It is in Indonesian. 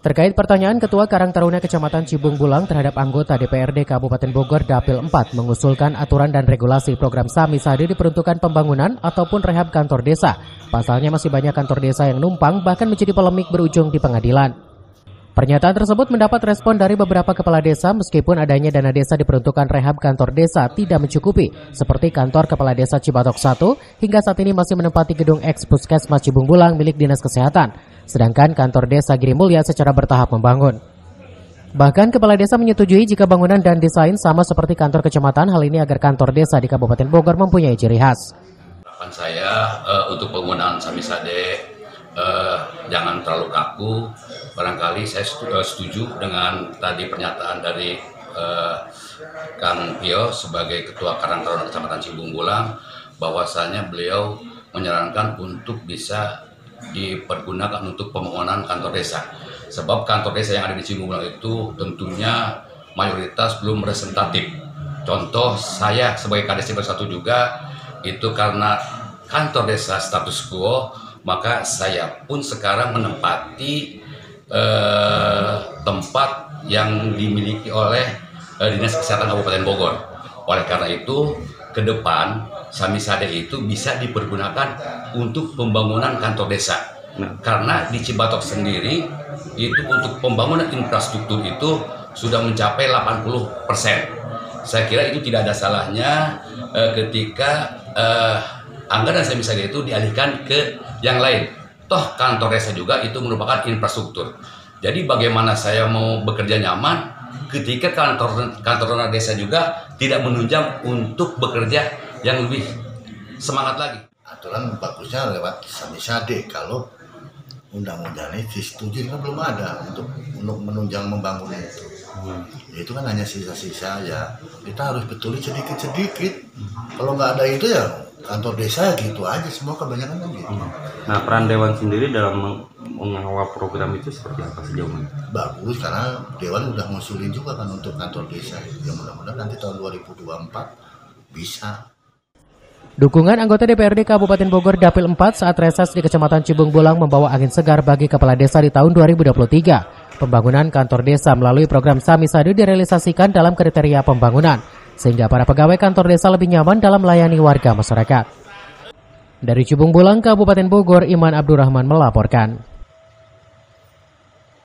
Terkait pertanyaan Ketua Karang Taruna Kecamatan Cibung Bulang terhadap anggota DPRD Kabupaten Bogor Dapil 4 mengusulkan aturan dan regulasi program Samisade diperuntukkan pembangunan ataupun rehab kantor desa. Pasalnya masih banyak kantor desa yang numpang bahkan menjadi polemik berujung di pengadilan. Pernyataan tersebut mendapat respon dari beberapa kepala desa meskipun adanya dana desa diperuntukkan rehab kantor desa tidak mencukupi, seperti kantor Kepala Desa Cibatok 1 hingga saat ini masih menempati gedung eks Puskesmas Cibung Bulang milik Dinas Kesehatan, sedangkan kantor desa Girimulya secara bertahap membangun. Bahkan kepala desa menyetujui jika bangunan dan desain sama seperti kantor kecamatan, hal ini agar kantor desa di Kabupaten Bogor mempunyai ciri khas. Harapan saya untuk penggunaan Samisade jangan terlalu kaku. Barangkali saya setuju dengan tadi pernyataan dari Kang Pio sebagai Ketua Karang Taruna Kecamatan Cibung Bulang, bahwasanya beliau menyarankan untuk bisa dipergunakan untuk pembangunan kantor desa. Sebab kantor desa yang ada di Cibung Bulang itu tentunya mayoritas belum representatif. Contoh saya sebagai Kades Cibatok 1 juga, itu karena kantor desa status quo, maka saya pun sekarang menempati tempat yang dimiliki oleh Dinas Kesehatan Kabupaten Bogor. Oleh karena itu, ke depan Samisade itu bisa dipergunakan untuk pembangunan kantor desa. Karena di Cibatok sendiri itu untuk pembangunan infrastruktur itu sudah mencapai 80%. Saya kira itu tidak ada salahnya ketika anggaran Samisade itu dialihkan ke yang lain. Toh kantor desa juga itu merupakan infrastruktur. Jadi bagaimana saya mau bekerja nyaman ketika kantor desa juga tidak menunjang untuk bekerja yang lebih semangat lagi. Aturan bagusnya lewat Samisade. Kalau undang-undangnya disetujui kan belum ada untuk menunjang membangun itu. Itu kan hanya sisa-sisa ya. Kita harus betulin sedikit-sedikit. Kalau nggak ada itu ya kantor desa gitu aja, semua kebanyakan kan gitu. Nah, peran Dewan sendiri dalam mengawal program itu seperti apa sejauh ini? Bagus, karena Dewan udah ngusulin juga kan untuk kantor desa. Ya mudah-mudahan nanti tahun 2024 bisa. Dukungan anggota DPRD Kabupaten Bogor Dapil 4 saat reses di Kecamatan Cibung Bulang membawa angin segar bagi kepala desa di tahun 2023. Pembangunan kantor desa melalui program Samisade direalisasikan dalam kriteria pembangunan, sehingga para pegawai kantor desa lebih nyaman dalam melayani warga masyarakat. Dari Cibung Bulang, Kabupaten Bogor, Iman Abdurrahman melaporkan.